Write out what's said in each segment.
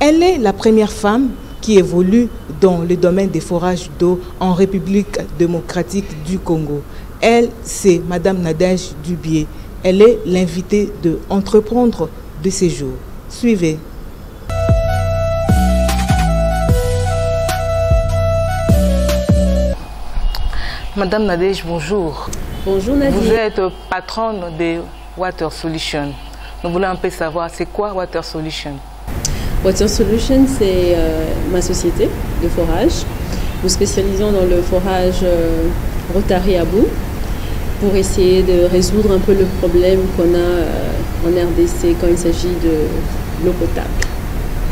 Elle est la première femme qui évolue dans le domaine des forages d'eau en République démocratique du Congo. Elle, c'est Madame Nadège Dubié. Elle est l'invitée de Entreprendre de ces jours. Suivez. Madame Nadège, bonjour. Bonjour Nadia. Vous êtes patronne de Water Solution. Nous voulons un peu savoir, c'est quoi Water Solution? Water Solution, c'est ma société de forage. Nous spécialisons dans le forage Rotary à bout pour essayer de résoudre un peu le problème qu'on a en RDC quand il s'agit de l'eau potable.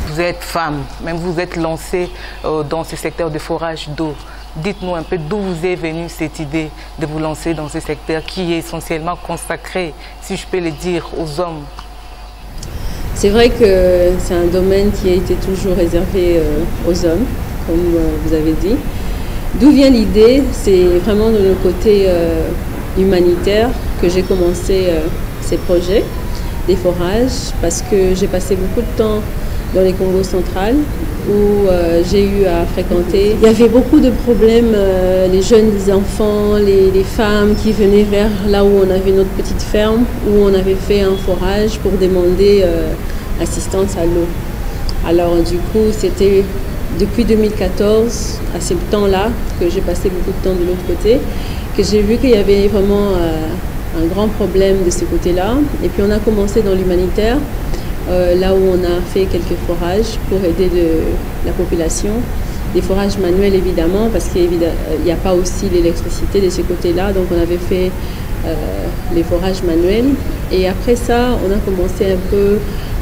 Vous êtes femme, même vous êtes lancée dans ce secteur de forage d'eau. Dites-nous un peu d'où vous est venue cette idée de vous lancer dans ce secteur qui est essentiellement consacré, si je peux le dire, aux hommes. C'est vrai que c'est un domaine qui a été toujours réservé aux hommes, comme vous avez dit. D'où vient l'idée? C'est vraiment de le côté humanitaire que j'ai commencé ces projets des forages, parce que j'ai passé beaucoup de temps dans les Congos centrales où j'ai eu à fréquenter. Il y avait beaucoup de problèmes, les jeunes, les enfants, les femmes qui venaient vers là où on avait notre petite ferme, où on avait fait un forage pour demander assistance à l'eau. Alors du coup, c'était depuis 2014, à ce temps-là, que j'ai passé beaucoup de temps de l'autre côté, que j'ai vu qu'il y avait vraiment un grand problème de ce côté-là. Et puis on a commencé dans l'humanitaire, là où on a fait quelques forages pour aider la population. Des forages manuels évidemment, parce qu'il n'y a pas aussi l'électricité de ce côté-là, donc on avait fait les forages manuels. Et après ça, on a commencé un peu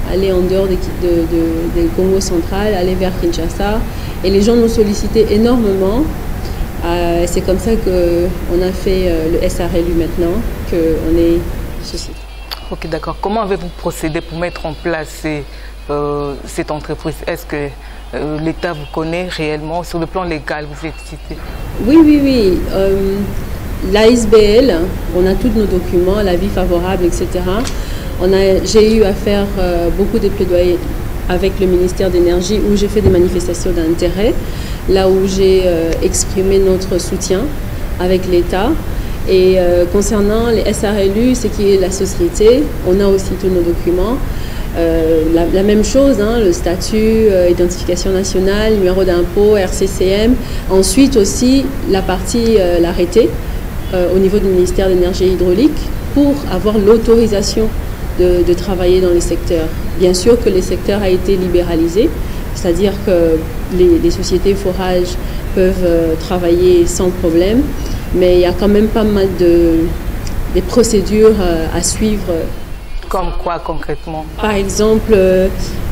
à aller en dehors des Congo central, aller vers Kinshasa. Et les gens nous sollicitaient énormément. C'est comme ça qu'on a fait le SRLU maintenant, qu'on est société. Ok, d'accord. Comment avez-vous procédé pour mettre en place cette entreprise? Est-ce que l'État vous connaît réellement sur le plan légal? Vous êtes cité? Oui. L'ASBL, on a tous nos documents, l'avis favorable, etc. J'ai eu à faire beaucoup de plaidoyers avec le ministère d'énergie où j'ai fait des manifestations d'intérêt, là où j'ai exprimé notre soutien avec l'État. Et concernant les SRLU, ce qui est la société, on a aussi tous nos documents. La même chose, hein, le statut, identification nationale, numéro d'impôt, RCCM. Ensuite aussi la partie, l'arrêté au niveau du ministère d'énergie et hydraulique pour avoir l'autorisation de travailler dans les secteurs. Bien sûr que le secteur a été libéralisé, c'est-à-dire que les sociétés forage peuvent travailler sans problème. Mais il y a quand même pas mal de procédures à suivre. Comme quoi concrètement? Par exemple,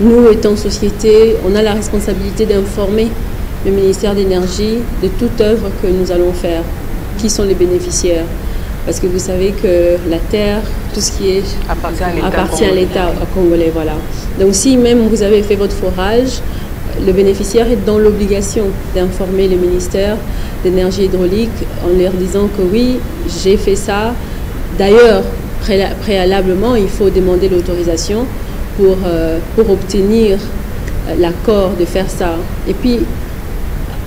nous étant société, on a la responsabilité d'informer le ministère d'énergie de toute œuvre que nous allons faire. Qui sont les bénéficiaires? Parce que vous savez que la terre, tout ce qui est appartient à l'État congolais. Voilà. Donc si même vous avez fait votre forage, le bénéficiaire est dans l'obligation d'informer le ministère d'énergie hydraulique en leur disant que oui, j'ai fait ça. D'ailleurs, préalablement, il faut demander l'autorisation pour obtenir l'accord de faire ça. Et puis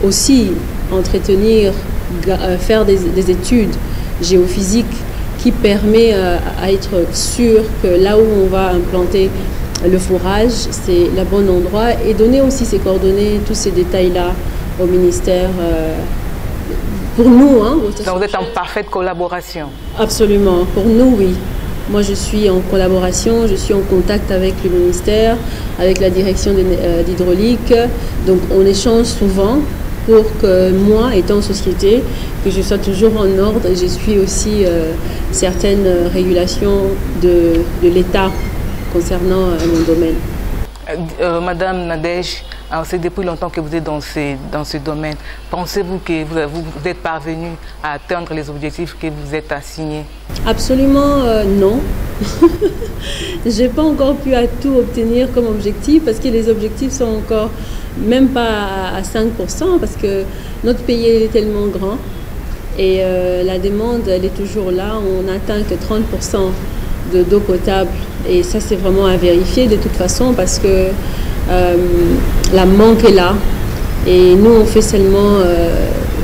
aussi entretenir, faire des études géophysiques qui permet à être sûr que là où on va implanter le forage, c'est le bon endroit, et donner aussi ces coordonnées, tous ces détails-là au ministère. Pour nous, hein. Donc vous êtes en parfaite collaboration? Absolument. Pour nous, oui. Moi, je suis en collaboration, je suis en contact avec le ministère, avec la direction d'hydraulique. Donc on échange souvent pour que moi, étant société, que je sois toujours en ordre, et je suis aussi certaines régulations de l'État concernant mon domaine. Madame Nadège, c'est depuis longtemps que vous êtes dans ce domaine. Pensez-vous que vous êtes parvenue à atteindre les objectifs que vous êtes assignés? Absolument non. Je n'ai pas encore pu à tout obtenir comme objectif, parce que les objectifs sont encore même pas à 5%, parce que notre pays est tellement grand et la demande elle est toujours là. On n'atteint que 30% d'eau potable, et ça c'est vraiment à vérifier de toute façon, parce que la manque est là. Et nous, on fait seulement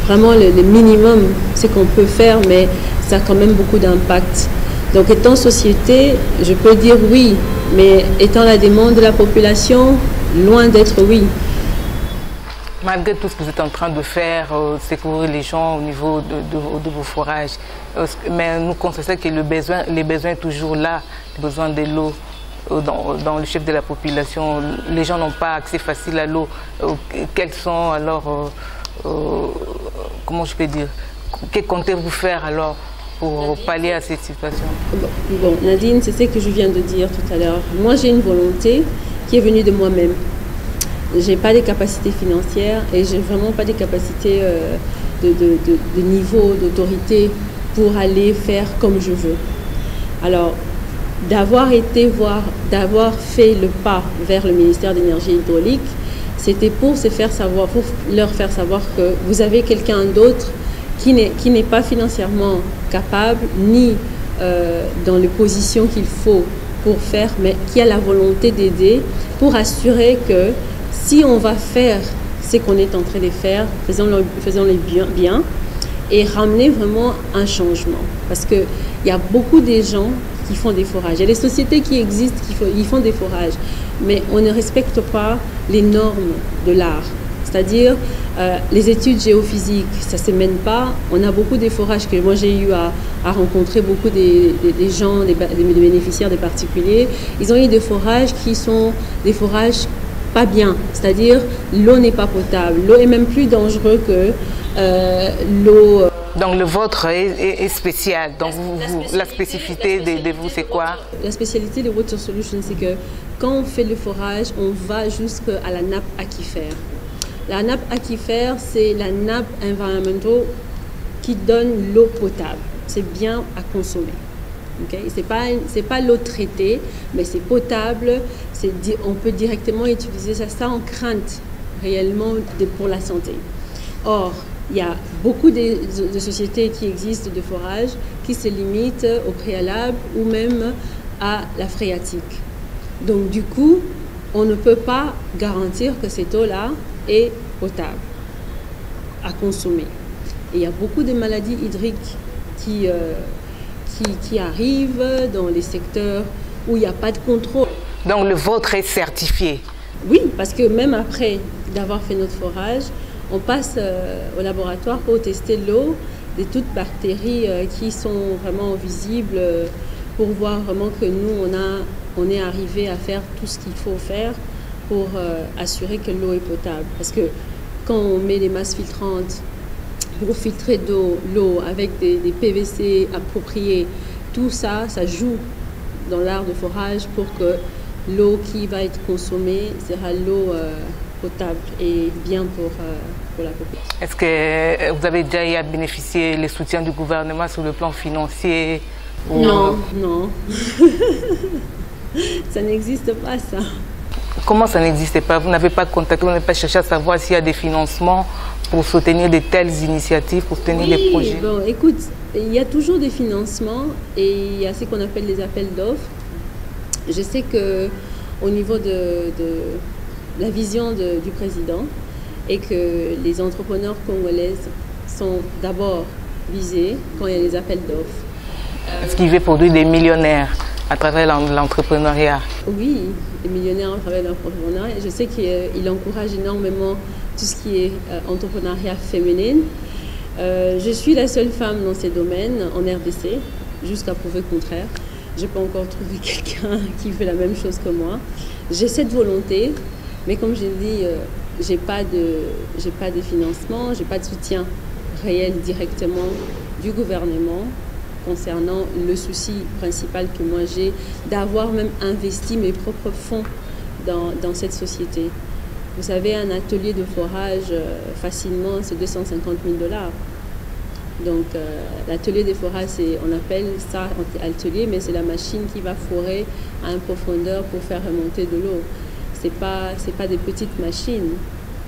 vraiment le minimum, ce qu'on peut faire, mais ça a quand même beaucoup d'impact. Donc, étant société, je peux dire oui, mais étant la demande de la population, loin d'être oui. Malgré tout ce que vous êtes en train de faire, secourir les gens au niveau de vos forages, mais nous constatons que les besoins sont toujours là, le besoin de l'eau. Dans le chef de la population, les gens n'ont pas accès facile à l'eau. Quels sont alors, comment je peux dire, que comptez-vous faire alors pour pallier à cette situation? Bon, Nadine, c'est ce que je viens de dire tout à l'heure. Moi, j'ai une volonté qui est venue de moi-même. Je n'ai pas des capacités financières et je n'ai vraiment pas des capacités de niveau, d'autorité pour aller faire comme je veux. Alors, d'avoir fait le pas vers le ministère de l'Énergie hydraulique, c'était pour leur faire savoir que vous avez quelqu'un d'autre qui n'est pas financièrement capable, ni dans les positions qu'il faut pour faire, mais qui a la volonté d'aider pour assurer que si on va faire ce qu'on est en train de faire, faisons-le bien et ramener vraiment un changement. Parce qu'il y a beaucoup de gens qui font des forages. Il y a des sociétés qui existent, qui font des forages, mais on ne respecte pas les normes de l'art. C'est-à-dire, les études géophysiques, ça ne se mène pas. On a beaucoup de forages que moi j'ai eu à rencontrer beaucoup des gens, des bénéficiaires, des particuliers. Ils ont eu des forages qui sont des forages pas bien. C'est-à-dire, l'eau n'est pas potable. L'eau est même plus dangereuse que l'eau... Donc le vôtre est spécial. Donc la spécificité de vous, c'est quoi? La spécialité de Water Solutions, c'est que quand on fait le forage, on va jusqu'à la nappe aquifère. La nappe aquifère, c'est la nappe environnementale qui donne l'eau potable. C'est bien à consommer. Okay? C'est pas l'eau traitée, mais c'est potable. On peut directement utiliser ça sans crainte réellement pour la santé. Or, il y a beaucoup de sociétés qui existent de forage qui se limitent au préalable ou même à la phréatique. Donc du coup, on ne peut pas garantir que cette eau-là est potable à consommer. Et il y a beaucoup de maladies hydriques qui arrivent dans les secteurs où il n'y a pas de contrôle. Donc le vôtre est certifié? Oui, parce que même après d'avoir fait notre forage, on passe au laboratoire pour tester l'eau de toutes bactéries qui sont vraiment visibles pour voir vraiment que nous, on est arrivé à faire tout ce qu'il faut faire pour assurer que l'eau est potable. Parce que quand on met des masses filtrantes pour filtrer l'eau avec des PVC appropriés, tout ça, ça joue dans l'art de forage pour que l'eau qui va être consommée sera l'eau potable et bien pour la population. Est-ce que vous avez déjà eu à bénéficier les soutiens du gouvernement sur le plan financier? Non, non. Ça n'existe pas, ça. Comment ça n'existe pas? Vous n'avez pas contacté, vous n'avez pas cherché à savoir s'il y a des financements pour soutenir de telles initiatives, pour soutenir des projets? Bon, écoute, il y a toujours des financements et il y a ce qu'on appelle les appels d'offres. Je sais qu'au niveau de la vision du président et que les entrepreneurs congolaises sont d'abord visés quand il y a les appels d'offres. Est-ce qu'il veut produire des millionnaires à travers l'entrepreneuriat? Oui, des millionnaires à travers l'entrepreneuriat. Je sais qu'il encourage énormément tout ce qui est entrepreneuriat féminin. Je suis la seule femme dans ces domaines en RDC, jusqu'à prouver le contraire. Je n'ai pas encore trouvé quelqu'un qui fait la même chose que moi. J'ai cette volonté, mais comme je dis, je n'ai pas de financement, je n'ai pas de soutien réel directement du gouvernement concernant le souci principal que moi j'ai d'avoir même investi mes propres fonds dans cette société. Vous savez, un atelier de forage, facilement, c'est 250 000 $. Donc, l'atelier de forage, on appelle ça atelier, mais c'est la machine qui va forer à une profondeur pour faire remonter de l'eau. C'est pas des petites machines.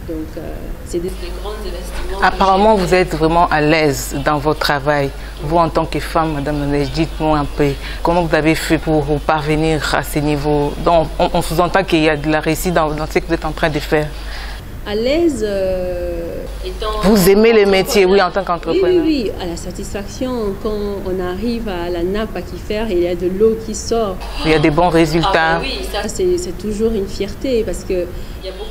Donc, c'est des grands investissements. Apparemment, vous êtes vraiment à l'aise dans votre travail. Vous, en tant que femme, Madame Nadège, dites-nous un peu comment vous avez fait pour parvenir à ce niveau. Donc, on sous-entend qu'il y a de la réussite dans ce que vous êtes en train de faire. À l'aise, étant... Vous aimez le métier, oui, en tant qu'entrepreneur. Oui, à la satisfaction, quand on arrive à la nappe aquifère et il y a de l'eau qui sort. Il y a des bons résultats. Oui, ça c'est toujours une fierté parce que...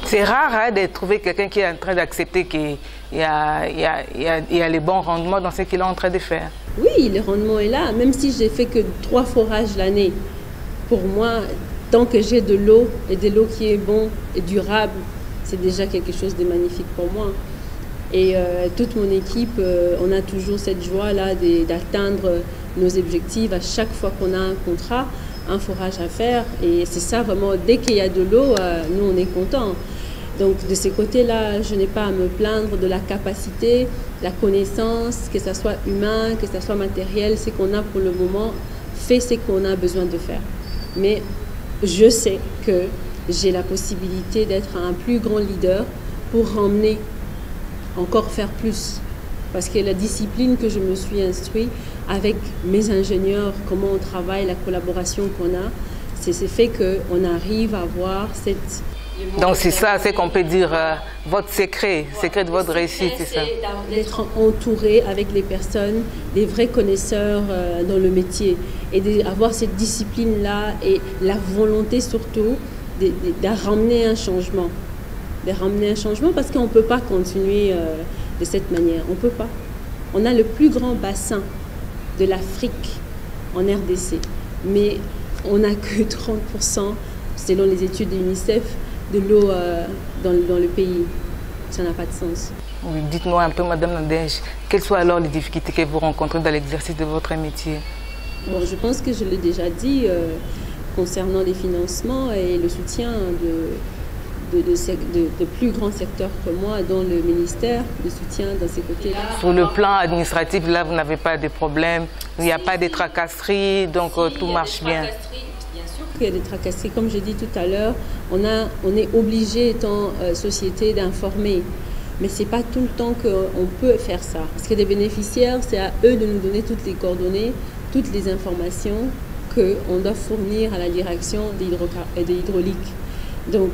C'est rare hein, de trouver quelqu'un qui est en train d'accepter qu'il y a les bons rendements dans ce qu'il est en train de faire. Oui, le rendement est là, même si j'ai fait que 3 forages l'année. Pour moi, tant que j'ai de l'eau et de l'eau qui est bon et durable, c'est déjà quelque chose de magnifique pour moi. Et toute mon équipe, on a toujours cette joie-là d'atteindre nos objectifs à chaque fois qu'on a un contrat, un forage à faire. Et c'est ça vraiment, dès qu'il y a de l'eau, nous on est contents. Donc de ces côtés-là, je n'ai pas à me plaindre de la capacité, la connaissance, que ce soit humain, que ce soit matériel, ce qu'on a pour le moment, fait ce qu'on a besoin de faire. Mais je sais que j'ai la possibilité d'être un plus grand leader pour emmener encore faire plus. Parce que la discipline que je me suis instruite avec mes ingénieurs, comment on travaille, la collaboration qu'on a, c'est ce fait qu'on arrive à avoir cette... Donc c'est ça, c'est qu'on peut dire votre secret, secret de votre réussite, c'est ça. D'être entouré avec les personnes, des vrais connaisseurs dans le métier et d'avoir cette discipline-là et la volonté surtout de ramener un changement. De ramener un changement parce qu'on ne peut pas continuer de cette manière. On ne peut pas. On a le plus grand bassin de l'Afrique en RDC, mais on n'a que 30%, selon les études de l'UNICEF, de l'eau dans le pays. Ça n'a pas de sens. Oui, dites-nous un peu, Madame Nadège, quelles sont alors les difficultés que vous rencontrez dans l'exercice de votre métier? Bon, je pense que je l'ai déjà dit concernant les financements et le soutien de plus grands secteurs que moi, dont le ministère de soutien dans ces côtés-là. Sur le plan administratif, là, vous n'avez pas de problème, il n'y a pas de tracasseries, donc tout marche bien. Bien sûr qu'il y a des tracasseries. Comme j'ai dit tout à l'heure, on est obligé, étant société, d'informer. Mais ce n'est pas tout le temps qu'on peut faire ça. Parce que les bénéficiaires, c'est à eux de nous donner toutes les coordonnées, toutes les informations qu'on doit fournir à la direction de l'hydraulique. Donc,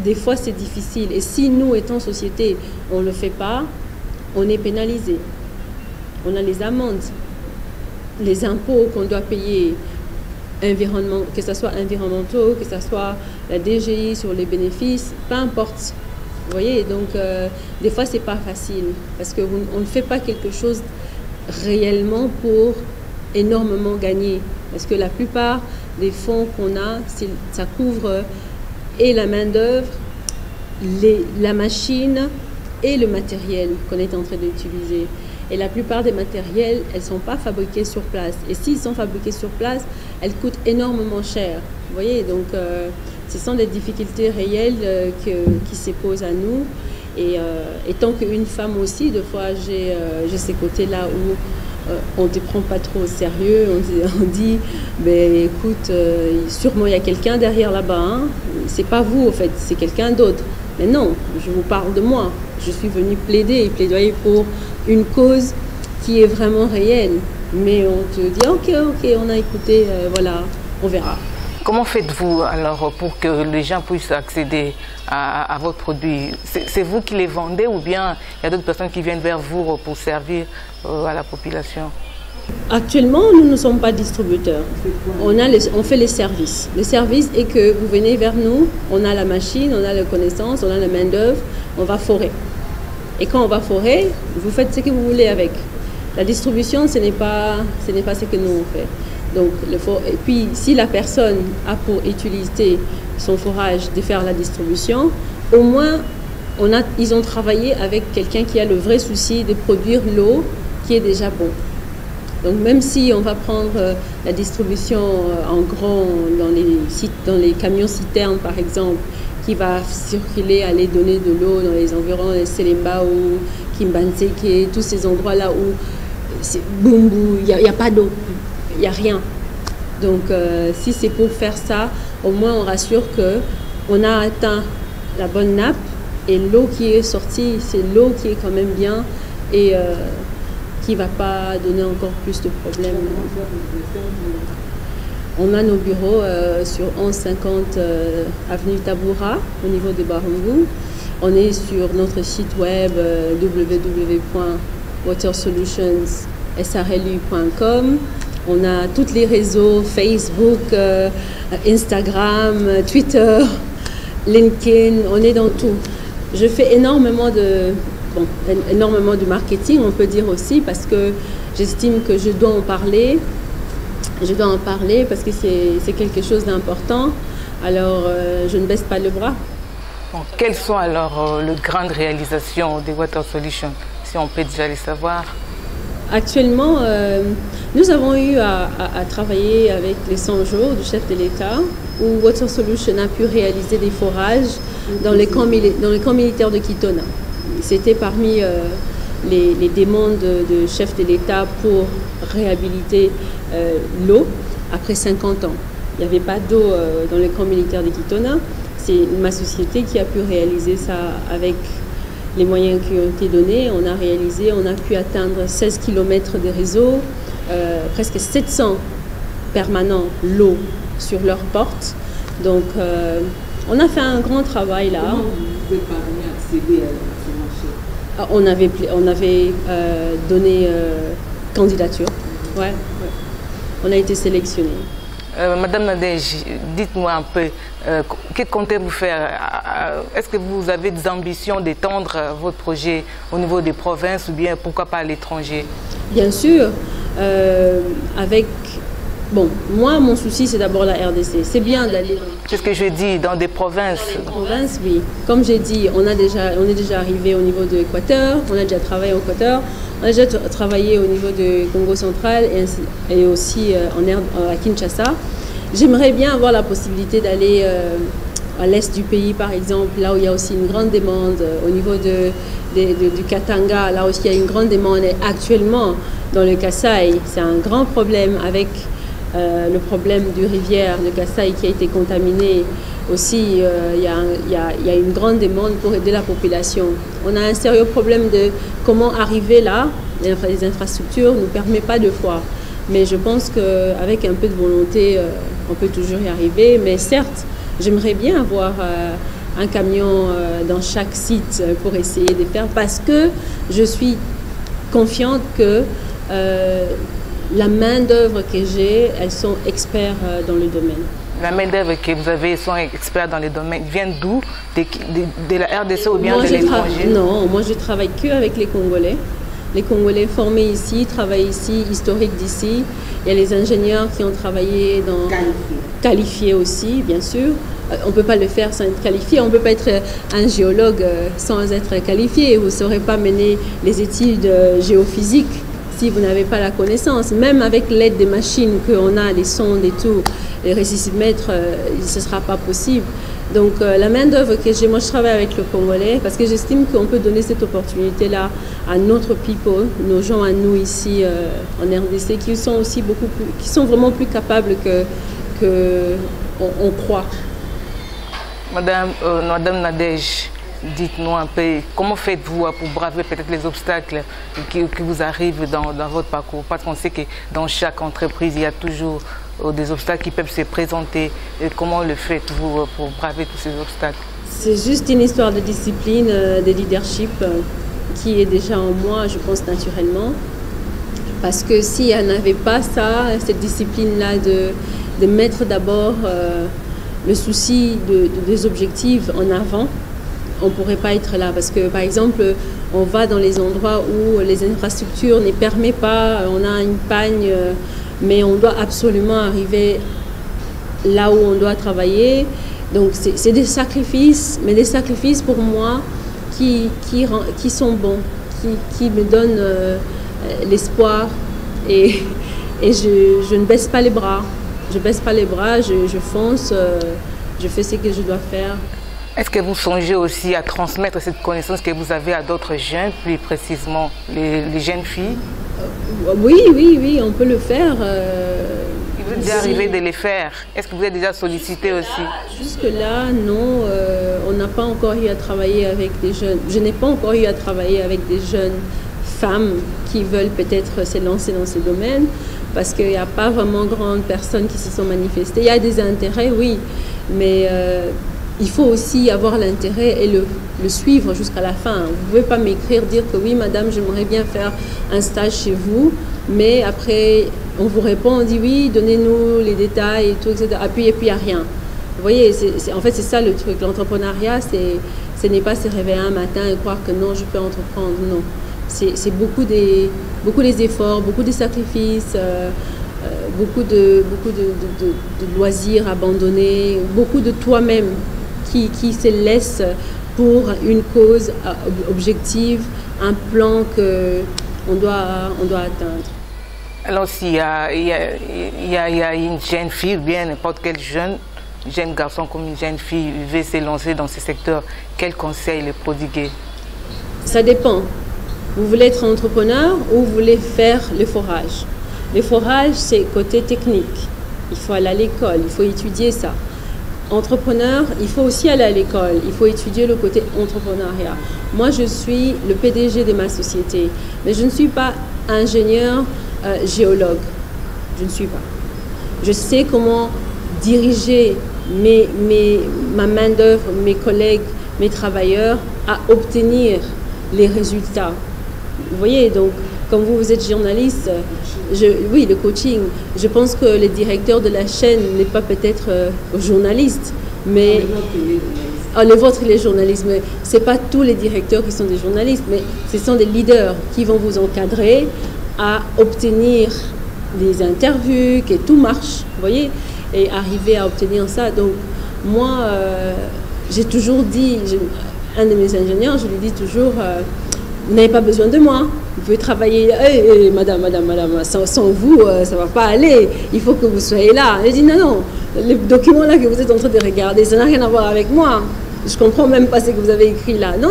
des fois, c'est difficile. Et si nous, étant société, on ne le fait pas, on est pénalisé. On a les amendes, les impôts qu'on doit payer, que ce soit environnementaux, que ce soit la DGI sur les bénéfices, peu importe. Vous voyez, donc des fois, c'est pas facile parce qu'on ne fait pas quelque chose réellement pour énormément gagner. Parce que la plupart des fonds qu'on a, ça couvre et la main-d'œuvre, la machine et le matériel qu'on est en train d'utiliser. Et la plupart des matériels, elles ne sont pas fabriquées sur place. Et s'ils sont fabriqués sur place, elles coûtent énormément cher. Vous voyez, donc ce sont des difficultés réelles qui se posent à nous. Et étant qu'une femme aussi, des fois, j'ai ces côtés-là où on ne te prend pas trop au sérieux. On dit ben, écoute, sûrement il y a quelqu'un derrière là-bas. Hein. C'est pas vous, en fait, c'est quelqu'un d'autre. Mais non, je vous parle de moi. Je suis venue plaider et plaidoyer pour une cause qui est vraiment réelle. Mais on te dit, ok, on a écouté, voilà, on verra. Comment faites-vous alors pour que les gens puissent accéder à votre produit? C'est vous qui les vendez ou bien il y a d'autres personnes qui viennent vers vous pour servir à la population? Actuellement, nous ne sommes pas distributeurs. On fait les services. Le service est que vous venez vers nous, on a la machine, on a la connaissance, on a la main-d'œuvre, on va forer. Et quand on va forer, vous faites ce que vous voulez avec. La distribution, ce n'est pas ce que nous on fait. Donc, et puis, si la personne a pour utilité son forage de faire la distribution, au moins, ils ont travaillé avec quelqu'un qui a le vrai souci de produire l'eau qui est déjà bon. Donc, même si on va prendre la distribution en grand dans les camions citernes, par exemple, qui va circuler, aller donner de l'eau dans les environs de Selemba ou Kimbanseke, tous ces endroits-là où c'est Bumbu, il n'y a pas d'eau. Il n'y a rien. Donc, si c'est pour faire ça, au moins on rassure qu'on a atteint la bonne nappe Et l'eau qui est sortie, c'est l'eau qui est quand même bien et qui ne va pas donner encore plus de problèmes. On a nos bureaux sur 1150 avenue Taboura, au niveau de Barumbu. On est sur notre site web www.watersolutionsSRLU.com. On a tous les réseaux, Facebook, Instagram, Twitter, LinkedIn, on est dans tout. Je fais énormément de marketing, on peut dire aussi, parce que j'estime que je dois en parler. Je dois en parler parce que c'est quelque chose d'important. Alors, je ne baisse pas le bras. Bon, quelles sont alors les grandes réalisations des Water Solutions, si on peut déjà les savoir? Actuellement, nous avons eu à travailler avec les 100 jours du chef de l'État, où Water Solutions a pu réaliser des forages dans les camps militaires de Kitona. C'était parmi les demandes de chef de l'État pour réhabiliter l'eau après 50 ans. Il n'y avait pas d'eau dans les camps militaires de Kitona. C'est ma société qui a pu réaliser ça avec les moyens qui ont été donnés. On a pu atteindre 16 km de réseau, presque 700 permanents l'eau sur leurs portes. Donc, on a fait un grand travail là. Comment vous pouvez parvenir à accéder à ce marché? On avait donné candidature. Ouais. On a été sélectionné. Madame Nadège, dites-moi un peu, que comptez-vous faire? Est-ce que vous avez des ambitions d'étendre votre projet au niveau des provinces ou bien pourquoi pas à l'étranger? Bien sûr, bon, moi, mon souci, c'est d'abord la RDC. C'est bien d'aller... C'est ce que je dis, dans des provinces. Dans les provinces, oui. Comme j'ai dit, on est déjà arrivé au niveau de l'Équateur, on a déjà travaillé au Équateur, on a déjà travaillé au niveau du Congo central et aussi à Kinshasa. J'aimerais bien avoir la possibilité d'aller à l'est du pays, par exemple, là où il y a aussi une grande demande, au niveau du Katanga, là aussi il y a une grande demande. Et actuellement, dans le Kasaï, c'est un grand problème avec le problème du rivière de Kasaï qui a été contaminé. Aussi, il y a une grande demande pour aider la population. On a un sérieux problème de comment arriver là. Les infrastructures ne nous permettent pas de voir. Mais je pense qu'avec un peu de volonté, on peut toujours y arriver. Mais certes, j'aimerais bien avoir un camion dans chaque site pour essayer de faire, parce que je suis confiante que la main-d'œuvre que j'ai, elles sont experts dans le domaine. La main-d'œuvre que vous avez sont experts dans les domaines, vient d'où? De la RDC ou bien de l'étranger? Non, moi je travaille que avec les Congolais. Les Congolais formés ici, travaillent ici, historiques d'ici. Il y a les ingénieurs qui ont travaillé dans... Qualifiés aussi, bien sûr. On ne peut pas le faire sans être qualifié. On ne peut pas être un géologue sans être qualifié. Vous ne saurez pas mener les études géophysiques si vous n'avez pas la connaissance. Même avec l'aide des machines qu'on a, les sondes et tout, les récissimètres, ce ne sera pas possible. Donc la main-d'œuvre que j'ai, moi je travaille avec le Congolais parce que j'estime qu'on peut donner cette opportunité-là à notre people, nos gens à nous ici en RDC, qui sont aussi qui sont vraiment plus capables que on croit. Madame Nadège, dites-nous un peu, comment faites-vous pour braver peut-être les obstacles qui vous arrivent dans votre parcours? Parce qu'on sait que dans chaque entreprise, il y a toujours des obstacles qui peuvent se présenter. Et comment le faites-vous pour braver tous ces obstacles? C'est juste une histoire de discipline, de leadership qui est déjà en moi, je pense, naturellement. Parce que s'il n'y en avait pas ça, cette discipline-là de mettre d'abord le souci des objectifs en avant, on ne pourrait pas être là. Parce que, par exemple, on va dans les endroits où les infrastructures ne permettent pas, on a une panne, mais on doit absolument arriver là où on doit travailler. Donc, c'est des sacrifices, mais des sacrifices pour moi qui sont bons, qui me donnent l'espoir. Et je ne baisse pas les bras. Je ne baisse pas les bras, je fonce, je fais ce que je dois faire. Est-ce que vous songez aussi à transmettre cette connaissance que vous avez à d'autres jeunes, plus précisément les jeunes filles? Oui, on peut le faire. vous êtes déjà arrivé de les faire? Est-ce que vous êtes déjà sollicité aussi? Jusque-là, non. On n'a pas encore eu à travailler avec des jeunes. Je n'ai pas encore eu à travailler avec des jeunes femmes qui veulent peut-être se lancer dans ce domaine, parce qu'il n'y a pas vraiment grandes personnes qui se sont manifestées. Il y a des intérêts, oui, mais il faut aussi avoir l'intérêt et le suivre jusqu'à la fin. Vous ne pouvez pas m'écrire, dire que oui, madame, j'aimerais bien faire un stage chez vous, mais après, on vous répond, on dit oui, donnez-nous les détails et tout, etc. Et puis il n'y a rien. Vous voyez, en fait, c'est ça le truc. L'entrepreneuriat, ce n'est pas se réveiller un matin et croire que non, je peux entreprendre. Non. C'est beaucoup des efforts, beaucoup de sacrifices, beaucoup de loisirs abandonnés, beaucoup de toi-même qui se laisse pour une cause objective, un plan qu'on doit atteindre. Alors s'il y a une jeune fille, ou bien n'importe quel jeune garçon comme une jeune fille veut se lancer dans ce secteur, quel conseil les prodiguer? Ça dépend. Vous voulez être entrepreneur ou vous voulez faire le forage? Le forage, c'est côté technique. Il faut aller à l'école, il faut étudier ça. Entrepreneur, il faut aussi aller à l'école, il faut étudier le côté entrepreneuriat. Moi, je suis le PDG de ma société, mais je ne suis pas ingénieur géologue. Je ne suis pas. Je sais comment diriger ma main-d'œuvre, mes collègues, mes travailleurs à obtenir les résultats. Vous voyez, donc, comme vous êtes journaliste, oui, le coaching, je pense que le directeur de la chaîne n'est pas peut-être journaliste, mais... le vôtre, les journalistes, mais ce n'est pas tous les directeurs qui sont des journalistes, mais ce sont des leaders qui vont vous encadrer à obtenir des interviews, que tout marche, vous voyez, et arriver à obtenir ça. Donc, moi, j'ai toujours dit, un de mes ingénieurs, je lui dis toujours, vous n'avez pas besoin de moi, vous pouvez travailler, madame, sans vous, ça ne va pas aller, il faut que vous soyez là. Elle dit, non, les documents là que vous êtes en train de regarder, ça n'a rien à voir avec moi. Je ne comprends même pas ce que vous avez écrit là. Non,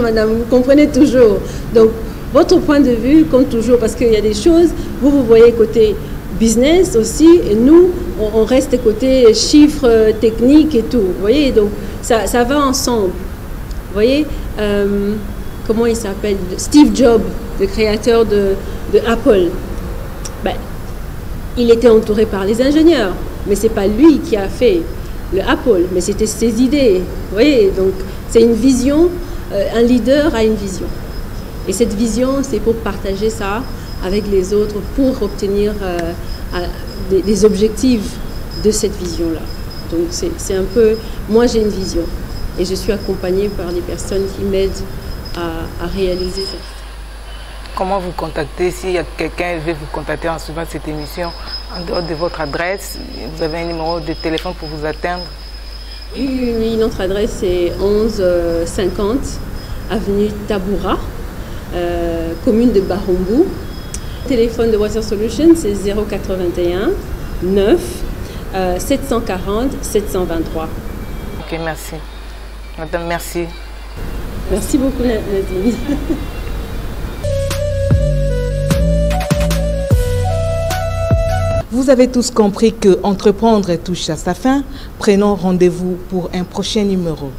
madame, vous comprenez toujours. Donc, votre point de vue compte toujours, parce qu'il y a des choses, vous voyez côté business aussi, et nous, on reste côté chiffres, techniques et tout. Vous voyez, donc ça va ensemble. Vous voyez, comment il s'appelle? Steve Jobs, le créateur de Apple. Ben, il était entouré par les ingénieurs, mais ce n'est pas lui qui a fait le Apple, mais c'était ses idées. Vous voyez, donc c'est une vision, un leader a une vision. Et cette vision, c'est pour partager ça avec les autres, pour obtenir des objectifs de cette vision-là. Donc c'est un peu, moi j'ai une vision et je suis accompagnée par des personnes qui m'aident à réaliser ça. Comment vous contacter? S'il y a quelqu'un qui veut vous contacter en suivant cette émission, en dehors de votre adresse, vous avez un numéro de téléphone pour vous atteindre? Oui, notre adresse est 1150 avenue Taboura, commune de Barumbu. Le téléphone de Water Solutions, c'est 081 9 740 723. Ok, merci. Madame, merci. Merci beaucoup, Nadine. Vous avez tous compris que entreprendre touche à sa fin. Prenons rendez-vous pour un prochain numéro.